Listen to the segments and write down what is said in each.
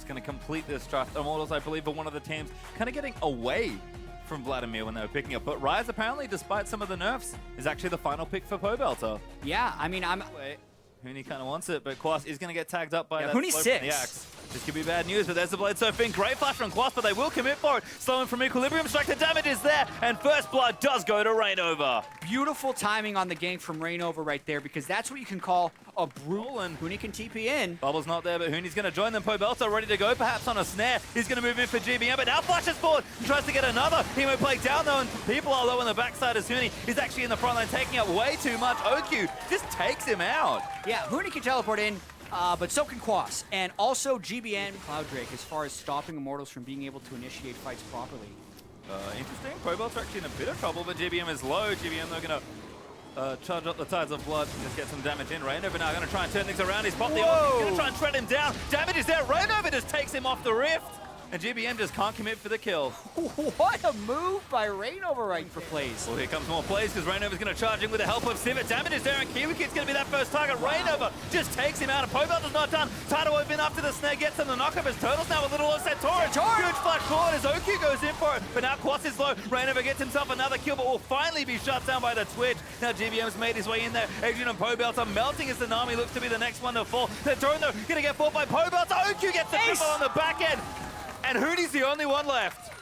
Going to complete this draft. Immortals, I believe, are one of the teams kind of getting away from Vladimir when they were picking up. But Rise, apparently, despite some of the nerfs, is actually the final pick for Pobelter. Yeah, I mean, Wait, Huni kind of wants it, but Quas is going to get tagged up by that Huni's slope 6. from the axe. This could be bad news, but there's the blade surfing. Great flash from Quas, but they will commit for it. Slowing from Equilibrium Strike. The damage is there, and first blood does go to Rainover. Beautiful timing on the gank from Rainover right there, because that's what you can call a brutal, and Huni can TP in. Bubble's not there, but Huni's going to join them. Pobelter ready to go, perhaps on a snare. He's going to move in for GBM, but now flashes forward and tries to get another. Hemo play down, though, and people are low on the backside as Huni is actually in the front line, taking up way too much. OQ just takes him out. Yeah, Huni can teleport in, but so can Quas. And also GBN Cloud Drake as far as stopping Immortals from being able to initiate fights properly. Interesting. Pobelter actually in a bit of trouble, but GBM is low. GBM, they're going to charge up the Tides of Blood, just get some damage in. Rainover now going to try and turn things around. He's popped the ult. He's going to try and shred him down. Damage is there. Rainover just takes him off the rift. And GBM just can't commit for the kill. What a move by Rainover right for plays. Well, here comes more plays because Rainover's going to charge in with the help of Sivit. Damage is there, and KiwiKid's going to be that first target. Wow. Rainover just takes him out, and Pobelter's not done. Tidal Wave in after the snare, gets him the knock-up as Turtles now with little low Santorin. Huge flash forward as OQ goes in for it, but now Quas is low. Rainover gets himself another kill, but will finally be shut down by the Twitch. Now GBM's made his way in there. Adrian and Pobelter melting as the Nami looks to be the next one to fall. Santorin, though, going to get fought by Pobelter. OQ gets the triple on the back end. And Huni's the only one left.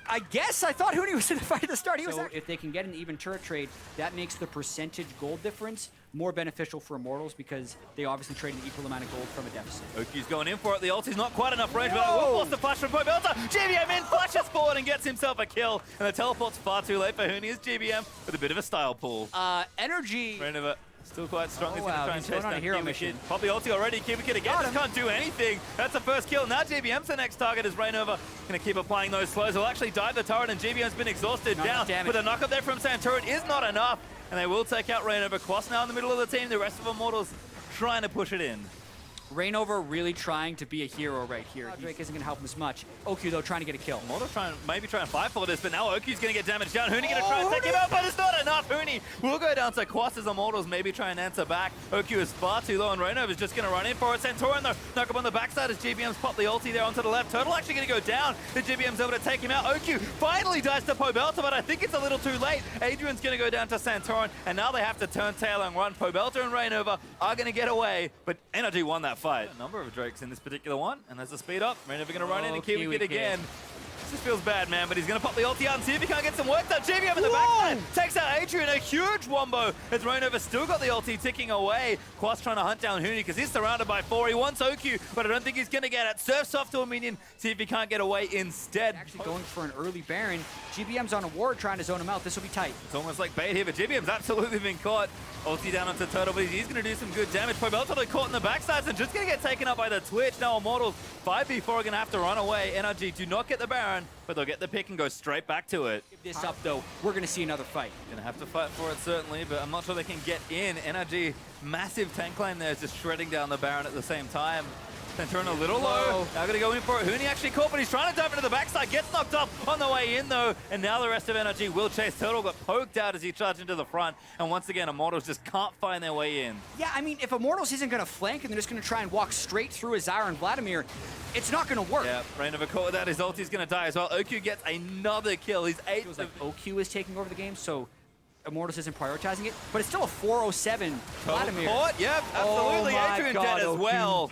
I guess I thought Huni was in the fight at the start. So if they can get an even turret trade, that makes the percentage gold difference more beneficial for Immortals because they obviously trade an equal amount of gold from a deficit. Oki's going in for it. The ulti's not quite enough range, but it will force the flash from Pobelter. GBM in, flashes forward and gets himself a kill. And the teleport's far too late for Huni as GBM with a bit of a style pull. NRG. Rainover still quite strong. He's going to try and chase on a hero KiwiKid. mission. Pop the ulti already. KiwiKid again just can't do anything. That's the first kill. Now GBM's the next target as Rainover going to keep applying those slows. He'll actually dive the turret and GBM's been exhausted down. But the knock-up there from Santorin is not enough. And they will take out Rainover. Quas now in the middle of the team. The rest of Immortals trying to push it in. Rainover really trying to be a hero right here. Drake isn't going to help him as much. OQ, though, trying to get a kill. Immortals maybe try and fight for this, but now OQ's going to get damaged down. Huni going to try and take him out, but it's not enough. Huni will go down to Quas as Immortals maybe try and answer back. OQ is far too low, and Rainover's just going to run in for it. Santorin, though, knock up on the backside as GBM's popped the ulti there onto the left. Turtle actually going to go down. The GBM's able to take him out. OQ finally dies to Pobelter, but I think it's a little too late. Adrian's going to go down to Santorin, and now they have to turn tail and run. Pobelter and Rainover are going to get away, but NRG won that fight. A number of Drakes in this particular one, and there's a speed up. Rainover going to run in and KiwiKid again. This feels bad, man, but he's going to pop the ulti out and see if he can't get some work done. GBM in the backside takes out Adrian, a huge wombo as Rainover still got the ulti ticking away. Quas trying to hunt down Huni because he's surrounded by 4. He wants OQ, but I don't think he's going to get it. Surfs off to a minion, see if he can't get away instead. Actually going for an early Baron. GBM's on a ward trying to zone him out. This will be tight. It's almost like bait here, but GBM's absolutely been caught. Ulti down onto Turtle, but he's going to do some good damage. Pobelter caught in the backsides and just going to get taken up by the Twitch. Now Immortals 5v4 are going to have to run away. NRG do not get the Baron, but they'll get the pick and go straight back to it. Give this up, though. We're going to see another fight. Going to have to fight for it, certainly, but I'm not sure they can get in. NRG, massive tank lane there, is just shredding down the Baron at the same time. Santorin a little low. Now going to go in for it. Huni actually caught, but he's trying to dive into the backside. Gets knocked up on the way in, though. And now the rest of NRG will chase. Turtle got poked out as he charged into the front. And once again, Immortals just can't find their way in. Yeah, I mean, if Immortals isn't going to flank and they're just going to try and walk straight through Azara and Vladimir, it's not going to work. Yeah, Rainover caught with that. His ulti's going to die as well. OQ gets another kill. He's 8. It feels like OQ is taking over the game, so Immortals isn't prioritizing it. But it's still a 407 Vladimir. Caught? Yep, absolutely. Adrian dead as well.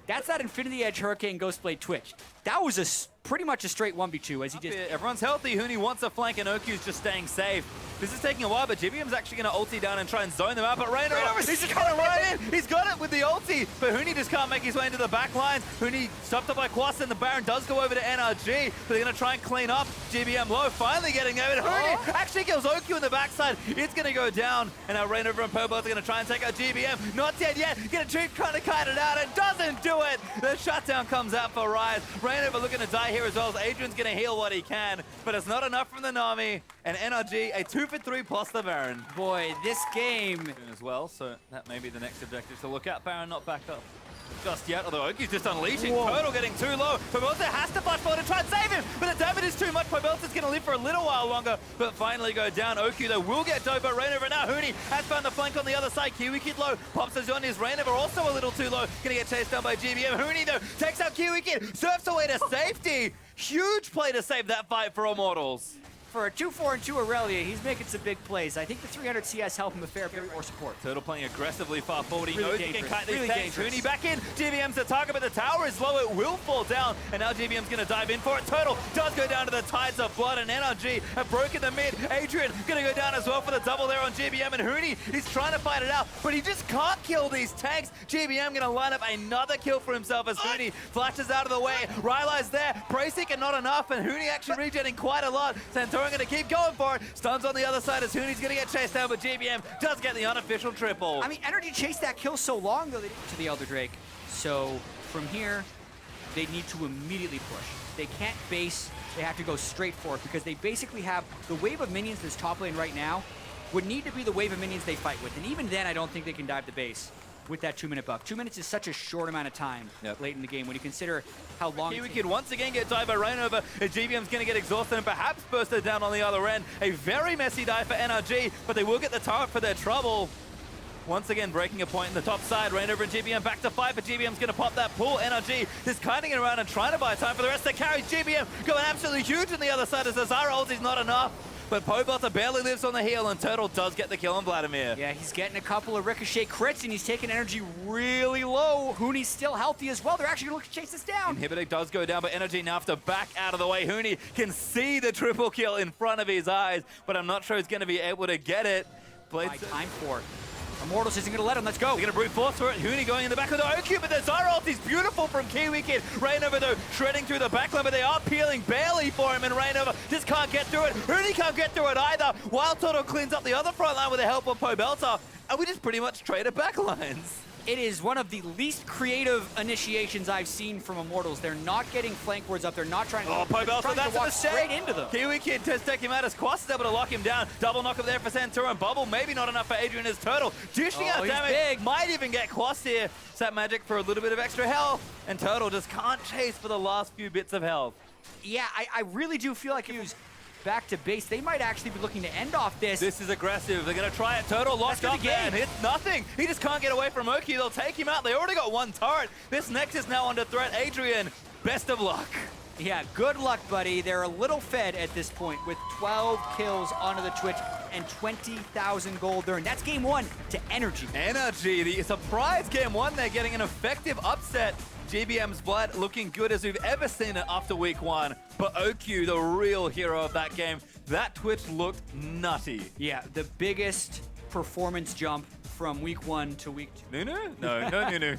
That's that Infinity Edge Hurricane Ghostblade Twitch. That was pretty much a straight 1v2 as he just... Everyone's healthy. Huni wants a flank and OQ's just staying safe. This is taking a while, but GBM's actually going to ulti down and try and zone them out. But Rainover, he's just going to run in. He's got it with the ulti, but Huni just can't make his way into the back lines. Huni stopped up by Quas, and the Baron does go over to NRG, but they're going to try and clean up. GBM low, finally getting there. But Huni actually kills OQ in the backside. It's going to go down, and now Rainover and Pobelter are going to try and take out GBM. Not dead yet. Going to try to kite it out, and doesn't do it. The shutdown comes out for Rise. Rainover looking to die here as well, as Adrian's going to heal what he can, but it's not enough from the Nami. And NRG, a 2 for 3 plus the Baron. Boy, this game... As well, so that may be the next objective to look at. Baron not backed up. just yet, although Oki's just unleashing. Total getting too low. Pobelta has to flash forward to try and save him, but the damage is too much. Pobelta's going to live for a little while longer, but finally go down. Oki, though, will get dove by Rainover. Now Huni has found the flank on the other side. Kiwi Kid low. Pops as on his Rainover, also a little too low. Going to get chased down by GBM. Huni, though, takes out Kiwi Kid, surfs away to safety. Huge play to save that fight for Immortals. For a 2-4-2 Aurelia, he's making some big plays. I think the 300 CS help him a fair bit more support. Turtle playing aggressively far forward. He knows he can cut these really tanks. Huni back in. GBM's the target, but the tower is low. It will fall down, and now GBM's going to dive in for it. Turtle does go down to the Tides of Blood, and NRG have broken the mid. Adrian going to go down as well for the double there on GBM, and Huni is trying to fight it out, but he just can't kill these tanks. GBM going to line up another kill for himself as Huni flashes out of the way. Rylai's there. Prayseeker not enough, and Huni actually regenerating quite a lot. Santorin going to keep going for it. Stuns on the other side as Huni's going to get chased down, but GBM does get the unofficial triple. I mean, NRG chased that kill so long, though, to the Elder Drake. So from here, they need to immediately push. They can't base. They have to go straight for it because they basically have the wave of minions this top lane right now would need to be the wave of minions they fight with. And even then, I don't think they can dive the base with that 2-minute buff. 2 minutes is such a short amount of time late in the game when you consider how long Kiwi Kid once again get dived by Rainover. GBM's going to get exhausted and perhaps bursted down on the other end. A very messy dive for NRG, but they will get the turret for their trouble. Once again, breaking a point in the top side. Rainover and GBM back to fight, but GBM's going to pop that pull. NRG is kiting around and trying to buy time for the rest of the carries. GBM going absolutely huge on the other side as the Zara ult is not enough. But Pobelta barely lives on the heel, and Turtle does get the kill on Vladimir. Yeah, he's getting a couple of ricochet crits, and he's taking energy really low. Huni's still healthy as well. They're actually going to look to chase this down. Inhibitor does go down, but Energy now have to back out of the way. Huni can see the triple kill in front of his eyes, but I'm not sure he's going to be able to get it. Time for it. Immortals isn't going to let him. Let's go. They're going to brute force for it. Huni going in the back of the OQ, but the Zara ult is beautiful from Kiwi Kid. Rainover, though, shredding through the backline, but they are peeling barely for him, and Rainover just can't get through it. Huni can't get through it either. Wild Turtle cleans up the other front line with the help of Pobelta, and we just pretty much traded backlines. It is one of the least creative initiations I've seen from Immortals. They're not getting flank wards up. They're not trying to... Oh, Pobelta, that's walk straight into them. Kiwi Kid does take him out as Quas is able to lock him down. Double knock up there for Santura and Bubble. Maybe not enough for Adrian as Turtle. Dishing out damage. Big. Might even get Quas here. Sap Magic for a little bit of extra health. And Turtle just can't chase for the last few bits of health. Yeah, I really do feel like he was back to base. They might actually be looking to end off this. This is aggressive. They're going to try it. Turtle locked up there and hits nothing. He just can't get away from Oki. They'll take him out. They already got one turret. This Nexus now under threat. Adrian, best of luck. Yeah, good luck, buddy. They're a little fed at this point with 12 kills onto the Twitch and 20,000 gold earned. That's game one to NRG. NRG, the surprise game one. They're getting an effective upset. GBM's Blood looking good as we've ever seen it after week one. But OQ, the real hero of that game, that Twitch looked nutty. Yeah, the biggest performance jump from week one to week two. Nunu? No, no Nunu.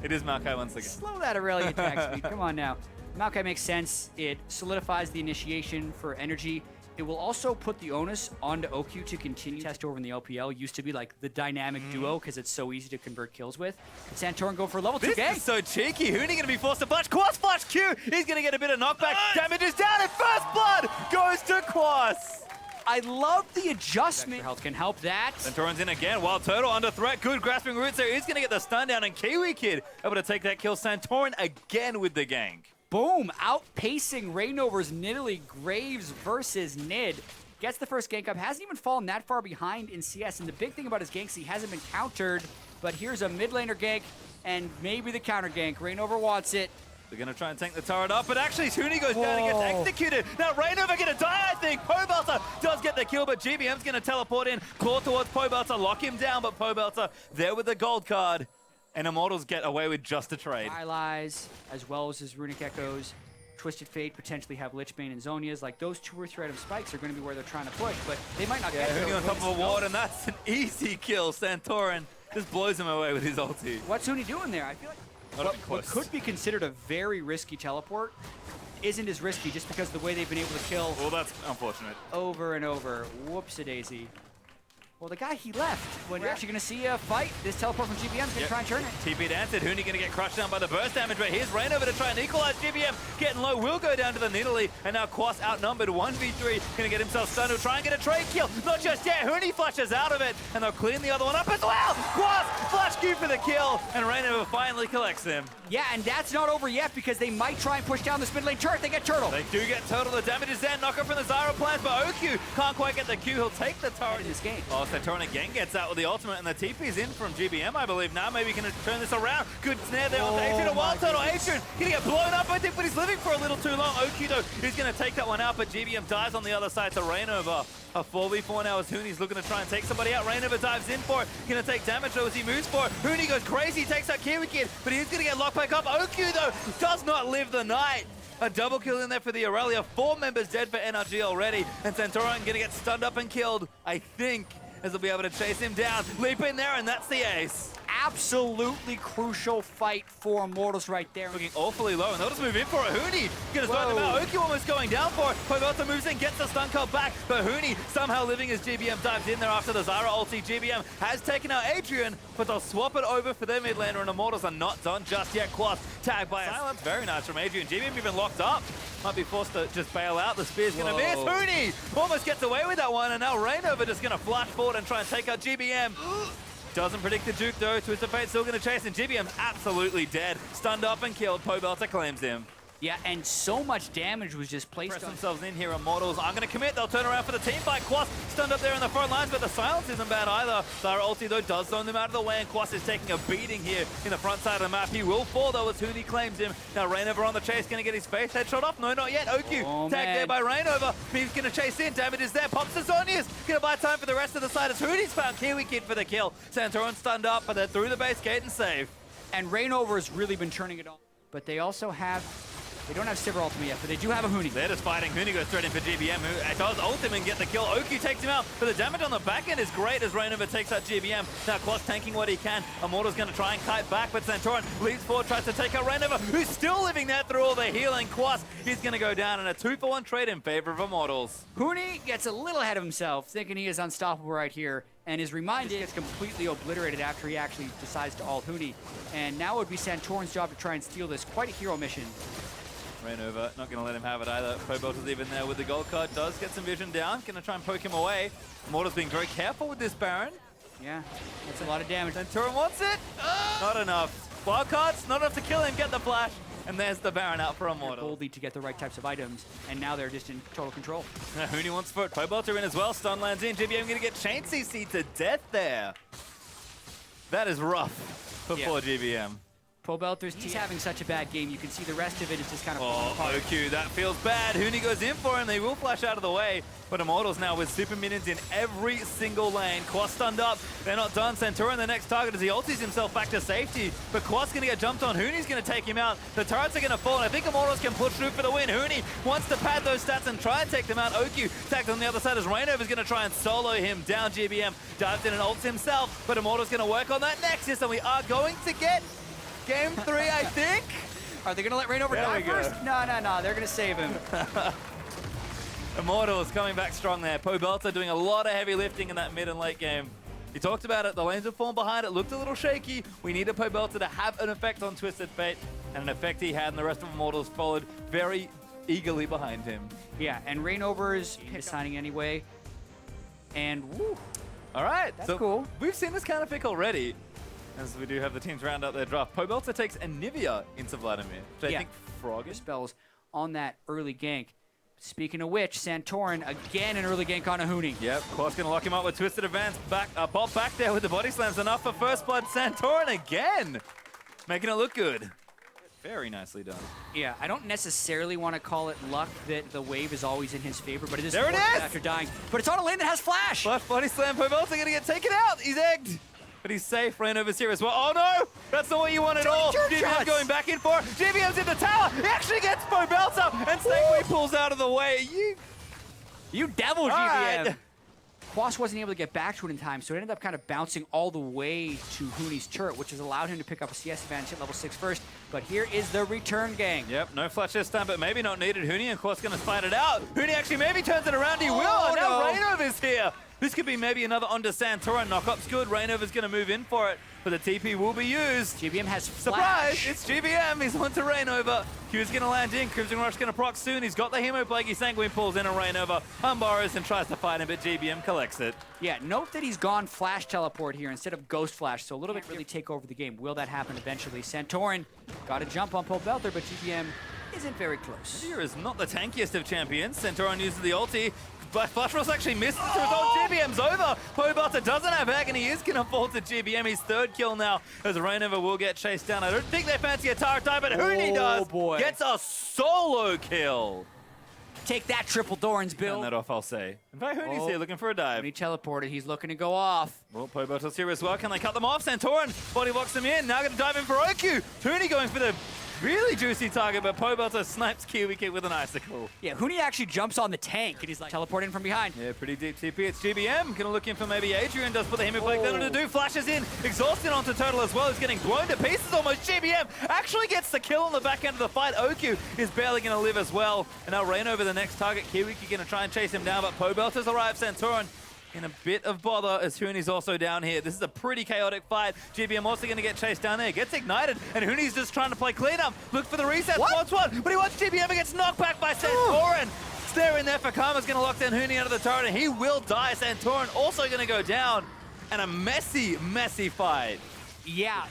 It is Maokai once again. Slow that Aurelia attack speed. Come on now. Maokai makes sense. It solidifies the initiation for NRG. It will also put the onus onto OQ to continue test over in the LPL. Used to be like the dynamic duo because it's so easy to convert kills with. Could Santorin go for a level 2 gang? This is so cheeky. Huni going to be forced to flash. Quas flash Q. He's going to get a bit of knockback. Damage is down and first blood goes to Quas. I love the adjustment. Health can help that. Santorin's in again. Wild Turtle under threat. Good grasping roots there. He's going to get the stun down, and Kiwi Kid able to take that kill. Santorin again with the gank. Boom, outpacing Rainover's Nidalee Graves versus Nid. Gets the first gank up, hasn't even fallen that far behind in CS, and the big thing about his ganks, he hasn't been countered, but here's a mid laner gank, and maybe the counter gank. Rainover wants it. They're going to try and tank the turret up, but actually Huni goes down and gets executed. Now Rainover going to die, I think. Pobelta does get the kill, but GBM's going to teleport in, claw towards Pobelta, lock him down, but Pobelta there with the gold card. And Immortals get away with just a trade. Rylai's, as well as his Runic Echoes. Twisted Fate potentially have Lichbane and Zhonya's. Like, those 2 or 3 item spikes are going to be where they're trying to push, but they might not get there. Huni on top of a ward, and that's an easy kill. Santorin just blows him away with his ulti. What's Huni doing there? I feel like what could be considered a very risky teleport isn't as risky just because of the way they've been able to kill. Well, that's unfortunate. Over and over. Whoops-a-daisy. Well, the guy he left, when you're actually going to see a fight, this teleport from GBM is going to try and turn it. TP'd answered. Huni going to get crushed down by the burst damage, but here's Rainover to try and equalize. GBM getting low, will go down to the Nidalee, and now Quas outnumbered 1v3, going to get himself stunned. He'll try and get a trade kill. Not just yet, Huni flashes out of it, and they'll clean the other one up as well. Quas, flash Q for the kill, and Rainover finally collects him. Yeah, and that's not over yet because they might try and push down this mid lane turret. They get Turtle. They do get Turtle. The damage is there. Knocker from the Zyro plans, but OQ can't quite get the Q. He'll take the turret in this game. Oh, Santorin again gets out with the ultimate, and the TP's in from GBM, I believe. Now maybe can turn this around. Good snare there on Adrian. A wild turtle. Adrian gonna get blown up, I think, but he's living for a little too long. OQ, though, he's gonna take that one out, but GBM dies on the other side to Rainover. A 4v4 now as Huni's looking to try and take somebody out. Rainover dives in for it. Gonna take damage though as he moves for it. Huni goes crazy, takes out Kiwi Kid, but he's gonna get locked back up. OQ though does not live the night. A double kill in there for the Aurelia. 4 members dead for NRG already. And Santorin gonna get stunned up and killed, I think, as they'll be able to chase him down. Leap in there, and that's the ace. Absolutely crucial fight for Immortals right there. Looking awfully low, and they'll just move in for it. Huni gonna start them out. Oki almost going down for it. Povelta moves in, gets the stun card back, but Huni somehow living as GBM dives in there after the Zyra ulti. GBM has taken out Adrian, but they'll swap it over for their mid laner, and Immortals are not done just yet. Quas tagged by Silence. Very nice from Adrian. GBM even locked up. Might be forced to just bail out. The spear's gonna miss. Huni almost gets away with that one, and now Rainover just gonna flash forward and try and take out GBM. Doesn't predict the juke though. Twisted Fate still going to chase, and GBM's absolutely dead. Stunned up and killed. Pobelta claims him. Yeah, and so much damage was just placed Press on themselves in here. Immortals are going to commit. They'll turn around for the team fight. Quas stunned up there in the front lines, but the silence isn't bad either. Zyra ulti though does zone them out of the way, and Quas is taking a beating here in the front side of the map. He will fall though as Huni claims him. Now Rainover on the chase, going to get his face headshot off. No, not yet. OQ tagged there by Rainover. He's going to chase in. Damage is there. Pops to Zonius. Going to buy time for the rest of the side as Huni's found Kiwi Kid for the kill. Santorin stunned up, but they're through the base gate and safe. And Rainover has really been turning it on. But they also have... They don't have Sivir ultimate yet, but they do have a Huni. They're just fighting. Huni goes straight in for GBM, who does ult him and get the kill. Oki takes him out, but the damage on the back end is great as Rainover takes out GBM. Now Quas tanking what he can. Immortal's going to try and kite back, but Santorin leaps forward, tries to take out Rainover, who's still living there through all the healing. Quas is going to go down in a 2-for-1 trade in favor of Immortals. Huni gets a little ahead of himself, thinking he is unstoppable right here, and is reminded gets completely obliterated after he actually decides to ult Huni. And now it would be Santorin's job to try and steal this. Quite a hero mission. Rainover not going to let him have it either. Pobelta's even there with the gold card. Does get some vision down. Going to try and poke him away. Immortal's being very careful with this Baron. Yeah, that's a lot of damage. And Turin wants it. Not enough. Wild cards, not enough to kill him. Get the flash. And there's the Baron out for Immortal. Boldly to get the right types of items, and now they're just in total control. Now Huni wants for it. Pobelta in as well. Stun lands in. GBM going to get chain CC to death there. That is rough for poor GBM. He's having such a bad game. You can see the rest of it is just kind of falling apart. OQ, that feels bad. Huni goes in for him. They will flash out of the way. But Immortals now with super minions in every single lane. Quas stunned up. They're not done. Santorin, the next target, as he ultis himself back to safety. But Quas going to get jumped on. Huni's going to take him out. The turrets are going to fall, and I think Immortals can push through for the win. Huni wants to pad those stats and try and take them out. OQ tagged on the other side as Rainover's going to try and solo him down. GBM dives in and ults himself. But Immortals going to work on that Nexus, and we are going to get Game 3, I think. Are they going to let Rainover die first? No. They're going to save him. Immortals coming back strong there. Pobelta doing a lot of heavy lifting in that mid and late game. He talked about it. The lanes have fallen behind. It looked a little shaky. We needed Pobelta to have an effect on Twisted Fate, and an effect he had, and the rest of Immortals followed very eagerly behind him. Yeah, and Rainover's signing anyway. And woo. All right. That's cool. We've seen this kind of pick already, as we do have the teams round out their draft. Pobelta takes Anivia into Vladimir, which I think Frog spells on that early gank. Speaking of which, Santorin again an early gank on a Huni. Yep, Quas gonna lock him up with Twisted Advance. Pop back there with the body slams. Enough for first blood. Santorin again, making it look good. Very nicely done. Yeah, I don't necessarily want to call it luck that the wave is always in his favor, but it is there it is! After dying. But it's on a lane that has flash. Flash body slam. Pobelta gonna get taken out. He's egged. But he's safe. Rainover's here as well. Oh no! That's not what you want at all. GBM going back in for it. GBM's in the tower. He actually gets Pobelta, and Sangway pulls out of the way. You devil, GBM. Right. Quas wasn't able to get back to it in time, so it ended up kind of bouncing all the way to Huni's turret, which has allowed him to pick up a CS advantage at level 6 first. But here is the return gang. Yep, no flash this time, but maybe not needed. Huni and Quas going to fight it out. Huni actually maybe turns it around. He will, and now Rainover's here. This could be maybe another onto Santorin. Knock-up's good. Reignover's going to move in for it, but the TP will be used. GBM has Surprise! flash. It's GBM. He's onto Reignover. Q's going to land in. Crimson Rush going to proc soon. He's got the Hemoplague. Sanguine pulls in a Reignover. Unborrows and tries to fight him, but GBM collects it. Yeah, note that he's gone flash teleport here instead of ghost flash, so a little bit really take over the game. Will that happen eventually? Santorin got a jump on Pobelter, but GBM isn't very close. Here is not the tankiest of champions. Santorin uses the ulti. But Flash Ross actually missed the result. GBM's over. Pobelter doesn't have Egg, and he is going to fall to GBM. His third kill now, as Reignover will get chased down. I don't think they fancy a turret dive, but Huni does. Boy. Gets a solo kill. Take that, triple Doran's build. Turn that off, I'll say. In fact, Huni's here looking for a dive. When he teleported, he's looking to go off. Well, Pobelter's here as well. Can they cut them off? Santorin body blocks them in. Now going to dive in for OQ. Huni going for the really juicy target, but Pobelter snipes Kiwi Kid with an icicle. Yeah, Huni actually jumps on the tank, and he's like teleporting from behind. Yeah, pretty deep TP. It's GBM. Gonna look in for maybe Adrian. Does put the Hemoplague down to do. Flashes in. Exhausted onto Turtle as well. He's getting blown to pieces almost. GBM actually gets the kill on the back end of the fight. OQ is barely gonna live as well. And now Reignover the next target. Kiwi Kid gonna try and chase him down, but Pobelter's arrived. Santorin in a bit of bother as Huni's also down here. This is a pretty chaotic fight. GBM also going to get chased down there. Gets ignited, and Huni's just trying to play cleanup. Look for the reset. Wants one, but he wants GBM and gets knocked back by Santorin. Staring there for Karma's going to lock down Huni out of the turret, and he will die. Santorin also going to go down. And a messy, messy fight. Yeah.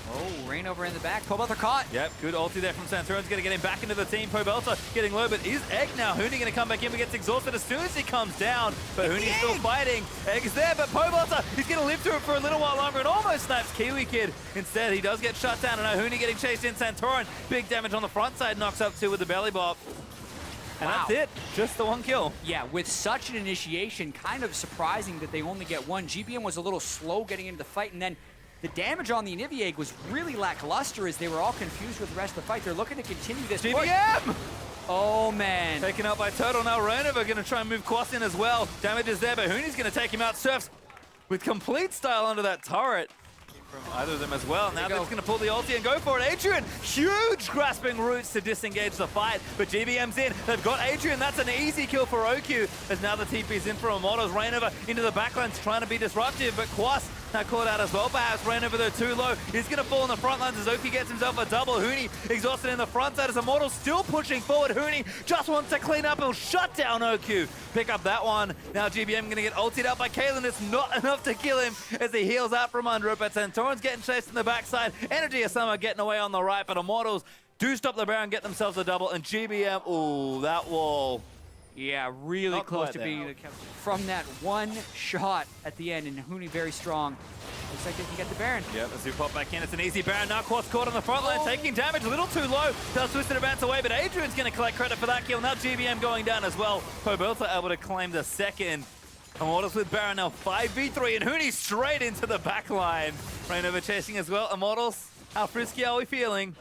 Oh, Reignover in the back. Pobelter caught. Yep, good ulti there from Santorin's going to get him back into the team. Pobelter getting low, but is Egg now. Huni going to come back in, but gets exhausted as soon as he comes down. But Huni's still fighting. Egg's there, but Pobelter, he's going to live through it for a little while longer and almost snaps Kiwi Kid. Instead, he does get shut down, and now Huni getting chased in. Santorin, big damage on the front side, knocks up 2 with the belly bop. And that's it, just the 1 kill. Yeah, with such an initiation, kind of surprising that they only get 1. GBM was a little slow getting into the fight, and then the damage on the Anivia Egg was really lackluster as they were all confused with the rest of the fight. They're looking to continue this. GBM! Oh, man. Taken out by Turtle. Now Reignover going to try and move Quas in as well. Damage is there, but Huni's going to take him out. Surfs with complete style under that turret. From either of them as well. Now they're just going to pull the ulti and go for it. Adrian, huge grasping roots to disengage the fight, but GBM's in. They've got Adrian. That's an easy kill for OQ, as now the TP's in for Immortals. Reignover into the backlines trying to be disruptive, but Quas now caught out as well. Perhaps Reignover though too low. He's going to fall in the front lines as OQ gets himself a double. Huni exhausted in the front side as Immortals still pushing forward. Huni just wants to clean up. He'll shut down OQ. Pick up that one. Now GBM going to get ulted out by Kalen. It's not enough to kill him as he heals out from under it, but Santorin's getting chased in the backside. NRG Summer getting away on the right, but Immortals do stop the Baron, get themselves a double, and GBM, ooh, that wall. Yeah, really Not close quite to there. being from that one shot at the end, and Huni very strong. Looks like they can get the Baron. Yep, as we pop back in, it's an easy Baron. Now Quas caught on the front line, taking damage a little too low. Does Twisted Advance away, but Adrian's going to collect credit for that kill. Now GBM going down as well. Pobelter able to claim the second. Immortals with Baron now 5v3, and Huni straight into the back line. Reignover chasing as well. Immortals, how frisky are we feeling?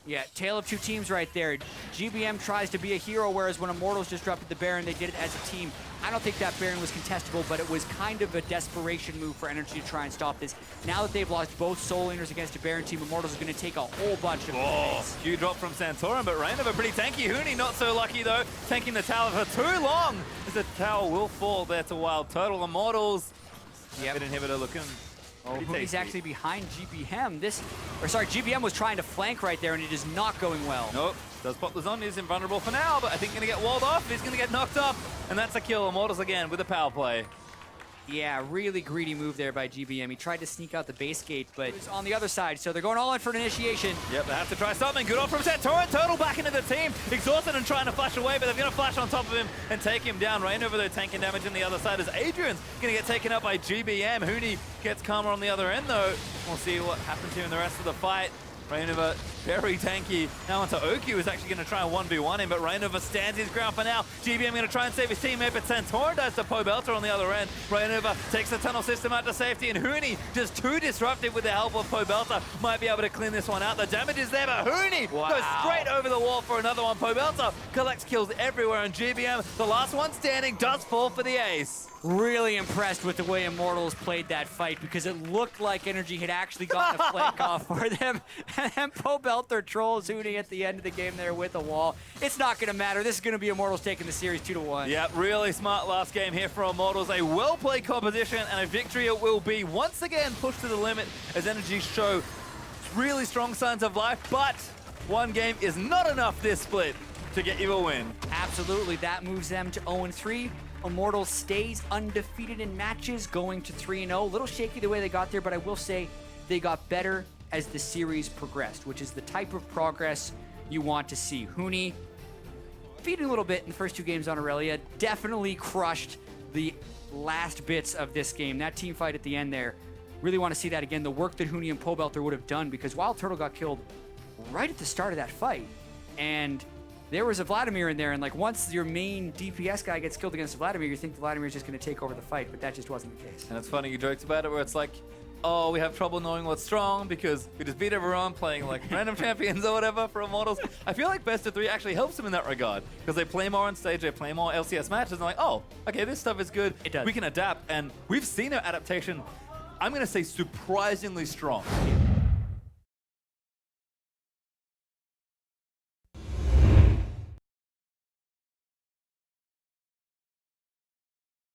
Yeah, tale of 2 teams right there. GBM tries to be a hero, whereas when Immortals disrupted the Baron, they did it as a team. I don't think that Baron was contestable, but it was kind of a desperation move for NRG to try and stop this. Now that they've lost both soul laners against a Baron team, Immortals is going to take a whole bunch of hits. Huge drop from Santorin, but Reignover pretty tanky. Huni not so lucky though, tanking the tower for too long, as the tower will fall there to Wild Turtle. Immortals, Yep. Good inhibitor looking. Oh, Huni's actually behind GBM. GBM was trying to flank right there, and it is not going well. Nope, does pop the zombie, is invulnerable for now, but I think going to get walled off. He's going to get knocked up, and that's a kill. Immortals again with a power play. Yeah, really greedy move there by GBM. He tried to sneak out the base gate, but it's on the other side, so they're going all in for an initiation. Yep, they have to try something. Good off from Santorin. Turtle back into the team. Exhausted and trying to flash away, but they're going to flash on top of him and take him down. Reignover though tanking damage on the other side as Adrian's going to get taken up by GBM. Huni gets Karma on the other end though. We'll see what happens here in the rest of the fight. Reignover very tanky. Now onto OQ, is actually going to try and 1v1 him, but Reignover stands his ground for now. GBM going to try and save his teammate, but Santorin dies to Pobelter on the other end. Reignover takes the tunnel system out to safety, and Huni, just too disruptive with the help of Pobelter, might be able to clean this one out. The damage is there, but Huni goes straight over the wall for another one. Pobelter collects kills everywhere, and GBM, the last one standing, does fall for the ace. Really impressed with the way Immortals played that fight, because it looked like NRG had actually gotten a flank off for them. And then Pobelter Pobelter trolls Huni at the end of the game there with a wall. It's not going to matter. This is going to be Immortals taking the series 2-1. Yeah, really smart last game here for Immortals. A well-played composition and a victory it will be. Once again, pushed to the limit as NRG show really strong signs of life, but one game is not enough this split to get you a win. Absolutely, that moves them to 0-3. Immortals stays undefeated in matches, going to 3-0. A little shaky the way they got there, but I will say they got better as the series progressed, which is the type of progress you want to see. Huni, feeding a little bit in the first 2 games on Aurelia, definitely crushed the last bits of this game. That team fight at the end there, really want to see that again. The work that Huni and Pobelter would have done, because Wild Turtle got killed right at the start of that fight. And there was a Vladimir in there, and like once your main DPS guy gets killed against a Vladimir, you think Vladimir's just going to take over the fight, but that just wasn't the case. And it's funny, you joked about it where it's like, oh, we have trouble knowing what's strong because we just beat everyone playing like random champions or whatever for Immortals. I feel like best of 3 actually helps them in that regard because they play more on stage, they play more LCS matches, and they're like, oh, okay, this stuff is good. It does. We can adapt, and we've seen our adaptation, I'm going to say surprisingly strong.